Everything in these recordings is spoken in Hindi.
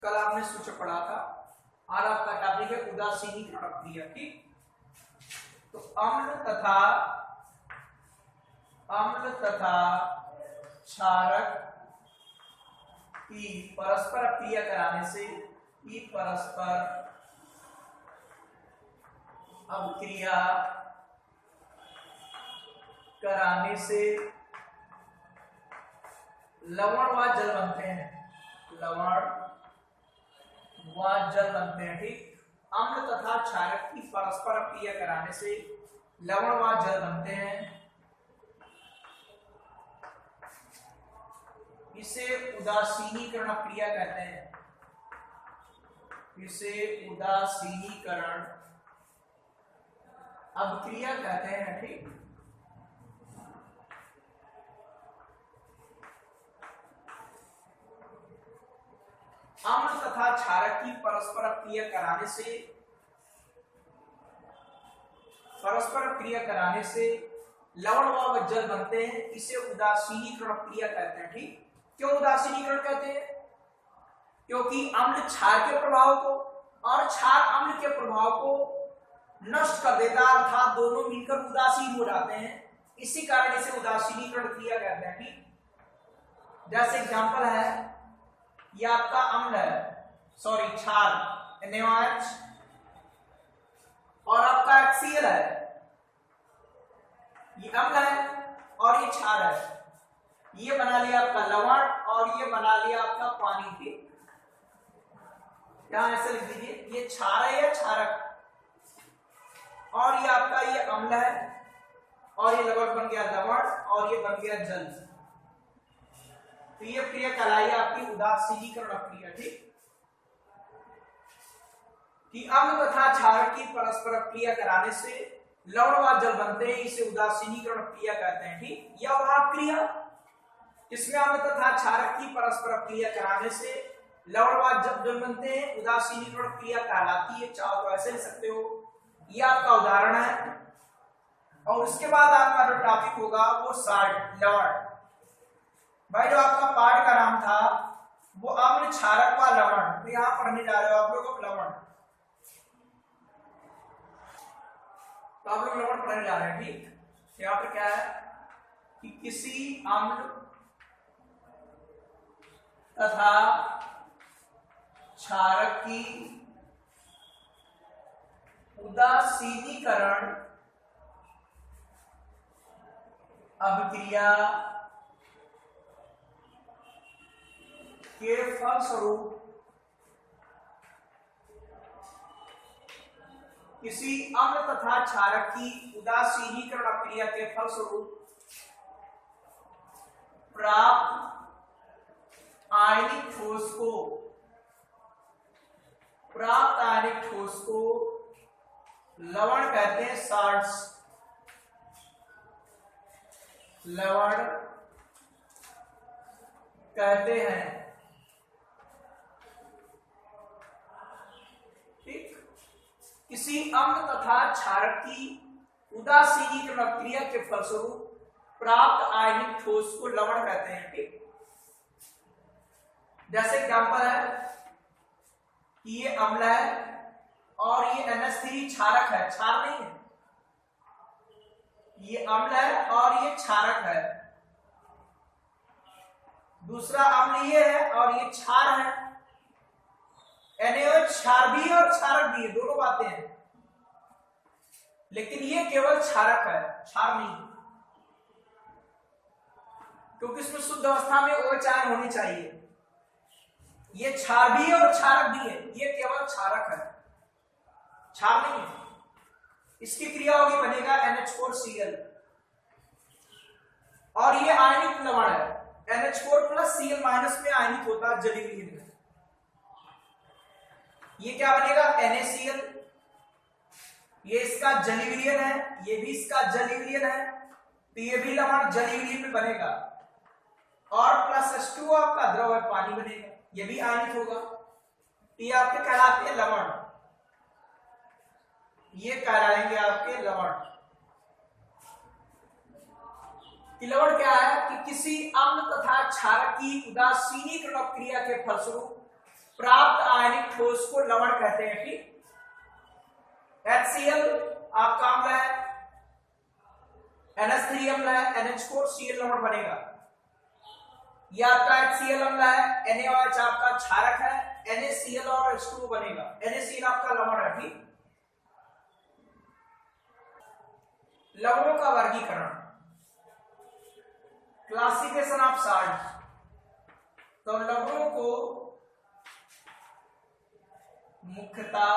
कल आपने सूत्र पढ़ा था। आज आपका टॉपिक है उदासीनीकरण क्रिया। ठीक, तो अम्ल तथा क्षारक की परस्पर क्रिया कराने से परस्पर अभिक्रिया कराने से लवण व जल बनते हैं। लवण व जल बनते हैं। ठीक, अम्ल तथा क्षारक की परस्पर क्रिया कराने से लवण व जल बनते हैं। इसे उदासीनीकरण क्रिया कहते हैं। इसे उदासीनीकरण अभिक्रिया कहते हैं। ठीक, अम्ल तथा क्षारक की परस्पर क्रिया कराने से लवण व जल बनते हैं। इसे उदासीनीकरण क्रिया कहते हैं। ठीक, क्यों उदासीनीकरण कहते हैं? क्योंकि अम्ल क्षार के प्रभाव को और क्षार अम्ल के प्रभाव को नष्ट कर देता है, अर्थात दोनों मिलकर उदासीन हो जाते हैं। इसी कारण इसे उदासीनीकरण क्रिया कहते हैं। ठीक, जैसे एग्जांपल है, ये आपका अम्ल है, सॉरी क्षार NaOH, और आपका HCl है। ये अम्ल है और ये क्षार है। ये बना लिया आपका लवण और ये बना लिया आपका पानी। ठीक, यहां ऐसे लिख दीजिए, ये क्षार है या क्षारक, और ये आपका ये अम्ल है और ये लवण बन गया लवण और ये बन गया जल। तो ये क्रिया कहलाई आपकी उदासीनीकरण क्रिया। ठीक, कि अम्ल तथा क्षारक की परस्पर क्रिया कराने से लवण व जल बनते हैं। इसे उदासीनीकरण क्रिया कहते हैं। ठीक, यह वह क्रिया इसमें अम्ल तथा क्षारक की परस्पर क्रिया कराने से लवण व जल बनते हैं, उदासीनीकरण क्रिया कहलाती है। चाहो तो ऐसे लिख सकते हो। यह आपका उदाहरण है, और उसके बाद आपका जो टॉपिक होगा वो साल्ट, लवण। भाई जो आपका पाठ का नाम था वो अम्ल क्षारक व लवण, तो यहां पढ़ने जा रहे हो आप लोग लवण। तो आप लोग लवण पढ़ने जा रहे हैं। ठीक, यहाँ पर क्या है कि किसी अम्ल तथा क्षारक की उदासीनीकरण अभिक्रिया के फलस्वरूप किसी अम्ल तथा क्षारक की उदासीनीकरण अभिक्रिया के फलस्वरूप प्राप्त आयनिक ठोस को लवण कहते हैं। साल्ट्स, लवण कहते हैं। ठीक, किसी अम्ल तथा क्षारक की उदासीनीकरण क्रिया के फलस्वरूप प्राप्त आयनिक ठोस को लवण कहते हैं। ठीक, जैसे एग्जांपल है कि ये अम्ल है और ये NH3 क्षारक है, क्षार नहीं है। ये अम्ल है और ये क्षारक है। दूसरा अम्ल ये है और ये क्षार है। NaOH क्षार भी है और क्षारक भी है, दोनों बातें हैं, लेकिन ये केवल क्षारक है, क्षार नहीं, क्योंकि इसमें शुद्ध अवस्था में OH आयन होनी चाहिए। ये क्षार भी है और क्षारक भी है, ये केवल क्षारक है, क्षार नहीं है। इसकी क्रिया होगी, बनेगा NH4Cl, और ये आयनिक लवण है। NH4 प्लस Cl माइनस में आयनिक होता है जलीय विलयन में। ये क्या बनेगा? NaCl। ये इसका जलीय विलयन है, ये भी इसका जलीय विलयन है, तो ये भी लवण जलीय विलयन में बनेगा, और प्लस H2O आपका द्रव है, पानी बनेगा, ये भी आयनिक होगा। ये आपके कहलाते हैं लवण, ये कहलाएंगे आपके लवण। लवण क्या है कि किसी अम्ल तथा क्षारक की उदासीनीकरण क्रिया के फलस्वरूप प्राप्त आयनिक ठोस को लवण कहते हैं। ठीक, HCl आपका अम्ल है, NH3 अम्ल है, NH4 Cl लवण बनेगा। यह आपका HCl अम्ल है, NaOH आपका क्षारक है, NaCl और H2O बनेगा। NaCl आपका लवण है। ठीक, लवणों का वर्गीकरण, क्लासिफिकेशन ऑफ साल्ट। तो लवणों को मुख्यतः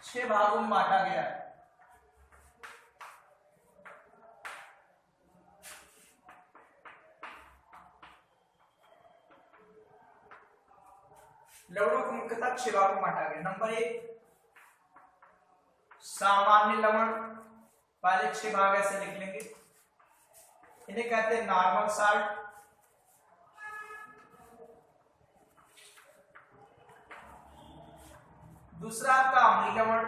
6 भागों में बांटा गया है। लवणों को मुख्यतः 6 भागों में बांटा गया। नंबर 1 सामान्य लवण, पहले 6 भाग ऐसे लिख लेंगे, इन्हें कहते हैं नॉर्मल साल्ट। दूसरा आपका अम्लीय लवण,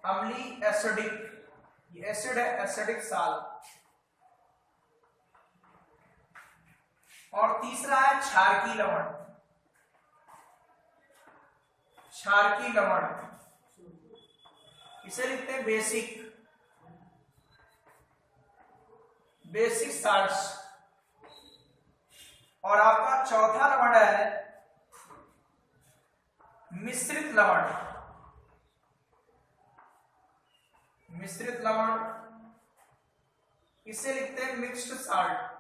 अम्लीय एसिडिक, ये एसिड है, एसिडिक साल्ट। और तीसरा है क्षारकीय लवण, क्षारकीय लवण, इसे लिखते हैं बेसिक साल्ट्स। और आपका चौथा लवण है मिश्रित लवण, मिश्रित लवण, इसे लिखते हैं मिक्स्ड साल्ट।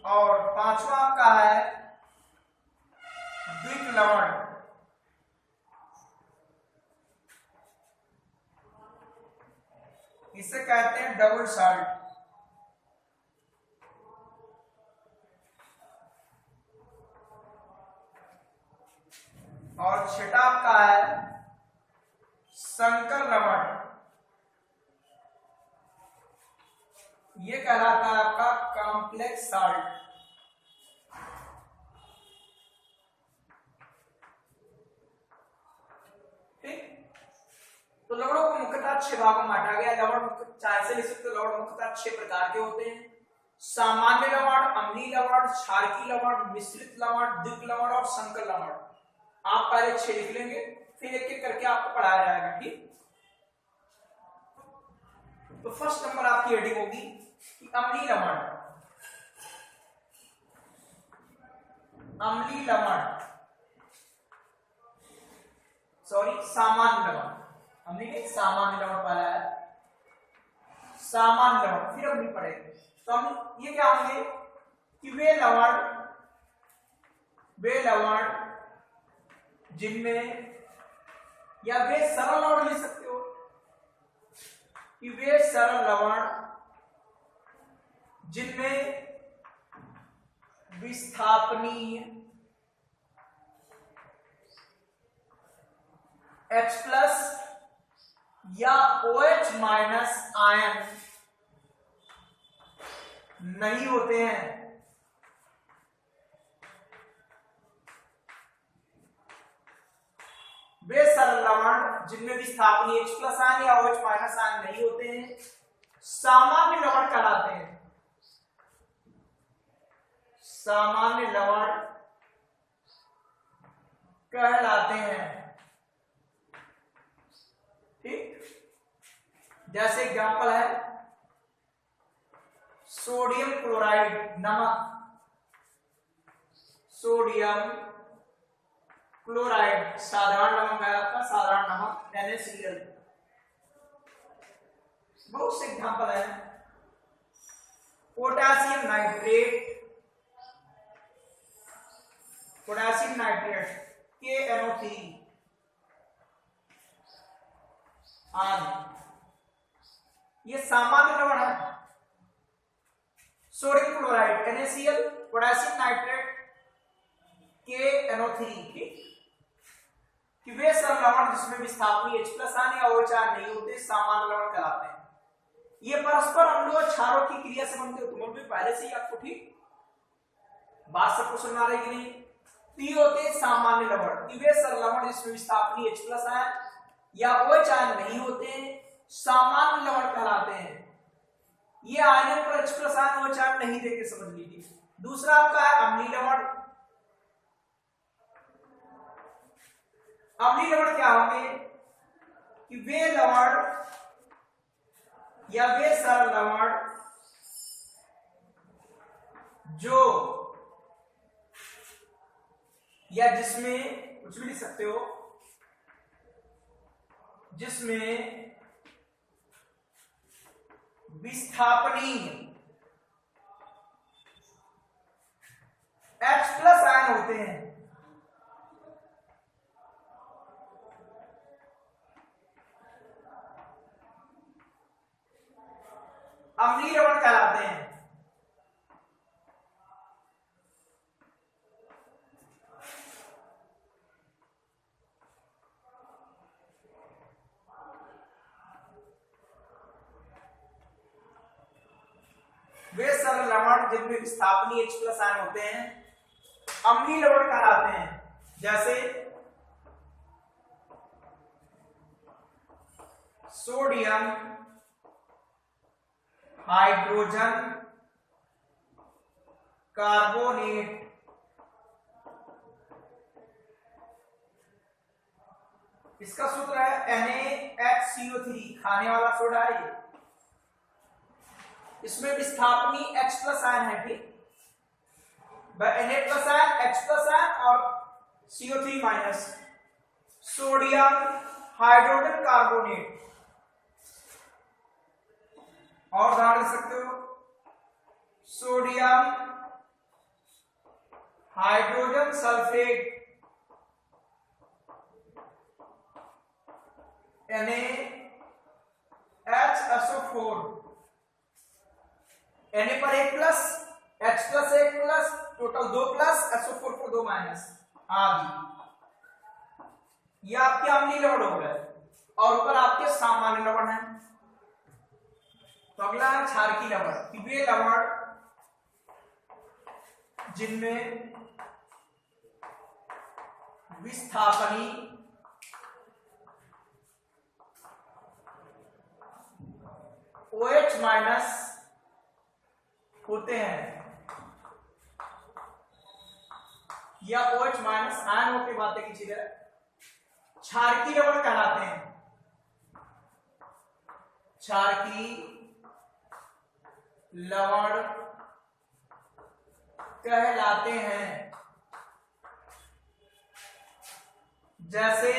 और पांचवा आपका है द्विक लवण, इसे कहते हैं डबल साल्ट। और छठा आपका है संकर लवण, ये कहलाता है आपका कॉम्प्लेक्स साल्ट। तो लवणों को मुख्यतः 6 भागों में बांटा गया। लवण चाहे से लिख सकते हो, लवण मुख्यतः 6 प्रकार के होते हैं। सामान्य लवण, अम्लीय लवण, क्षारकीय लवण, मिश्रित लवण, द्विक लवण और संकर लवण। आप पहले 6 लिख लेंगे, फिर एक एक करके आपको पढ़ाया जाएगा। ठीक, तो फर्स्ट नंबर आपकी हेडिंग होगी कि अम्लीय लवण, अम्लीय लवण, सॉरी सामान्य लवण, हमने सामान्य लवण पढ़ा है, सामान्य लवण, फिर हम नहीं पढ़ेंगे। तो हम ये क्या होंगे कि वे लवण जिनमें, या वे सरल लवण लिख सकते हो कि वे सरल लवण जिनमें विस्थापनीय H+ या OH- आयन नहीं होते हैं। वे सरल लवण जिनमें विस्थापनीय H+ आयन या OH- आयन नहीं होते हैं सामान्य लवण कहलाते हैं। सामान्य लवण कहलाते हैं। ठीक, जैसे एग्जाम्पल है सोडियम क्लोराइड, नमक, सोडियम क्लोराइड साधारण नमक है आपका, साधारण नमक NaCl। बहुत से एग्जाम्पल है। Potassium nitrate, potassium nitrate KNO3 आदि, ये सामान्य लवण है। Sodium chloride NaCl, potassium nitrate KNO3, ठीक, कि वे सब लवण जिसमें विस्थापनीय H+ आयन या OH आयन नहीं होते सामान्य लवण कहलाते हैं। ये परस्पर अम्लों और क्षारों की क्रिया से बनते हो, तुम भी पहले से ही आपको ठीक बात सबको सुनना रही कि नहीं। ये होते सामान्य लवण, वे सब लवण जिसमें विस्थापनीय H+ आयन या OH आयन नहीं होते हैं सामान्य लवण कहलाते हैं। ये आयनों पर H+ आयन OH आयन नहीं देके समझ लीजिए। दूसरा आपका है अम्लीय लवण। अम्लीय लवण क्या होंगे कि वे लवण या वे सरल लवण जो या जिसमें कुछ भी लिख सकते हो, जिसमें विस्थापनीय H+ आयन होते हैं। अम्लीय लवण कहलाते हैं। वे सरल लवण जिनमें विस्थापनीय H+ आयन होते हैं अम्लीय लवण कहलाते हैं। जैसे सोडियम हाइड्रोजन कार्बोनेट, इसका सूत्र है NaHCO3, खाने वाला सोडा है ये। इसमें विस्थापनीय H+ आयन है, ठीक, Na+ आयन, H+ आयन और CO3-। सोडियम हाइड्रोजन कार्बोनेट, और उदाहरण दे सकते हो sodium hydrogen sulphate, NaHSO4, Na पर 1+, H+ 1+, टोटल 2+, SO4 पर 2- आदि। ये आपके अम्लीय लवण हो गए और ऊपर आपके सामान्य लवण है। तो अगला है क्षारकीय लवण कि वे लवण जिनमें विस्थापनी OH- होते हैं या OH- आयन होके बातें की चीज है, क्षारकीय लवण कहलाते हैं। क्षारकीय लवण कहलाते हैं। जैसे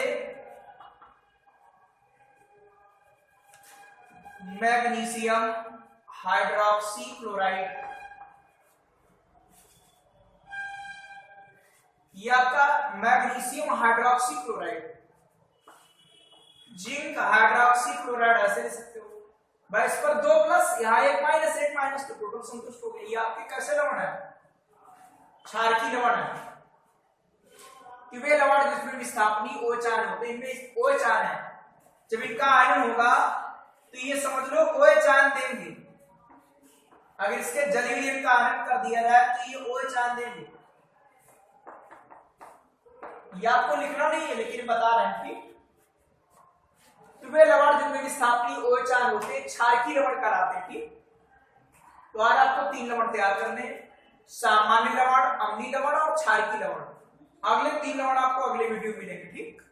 मैग्नीशियम हाइड्रोक्सी क्लोराइड, ये आपका magnesium hydroxy chloride, zinc hydroxy chloride ऐसे लिख सकते हो भाई। इस पर 2+, यहाँ 1-1- तो टोटल संतुष्ट हो गया। ये आपके कैसे लवण है? क्षारकीय लवण है कि वे लवण जिसमें विस्थापनीय OH आयन होते हैं। इनमें OH आयन है, जब इनका आयन होगा तो ये समझ लो OH आयन देंगे। अगर इसके जलीय विलयन का आयन कर दिया जाए तो ये OH आयन देंगे। ये आपको लिखना नहीं है लेकिन बता रहे हैं कि तो वे लवण जिनमें विस्थापनीय OH आयन होते हैं क्षारकीय लवण कहलाते हैं, ठीक। तो आज आपको 3 लवण तैयार करने हैं, सामान्य लवण, अम्लीय लवण और क्षारकीय लवण। अगले 3 लवण आपको अगले वीडियो में मिलेंगे, ठीक।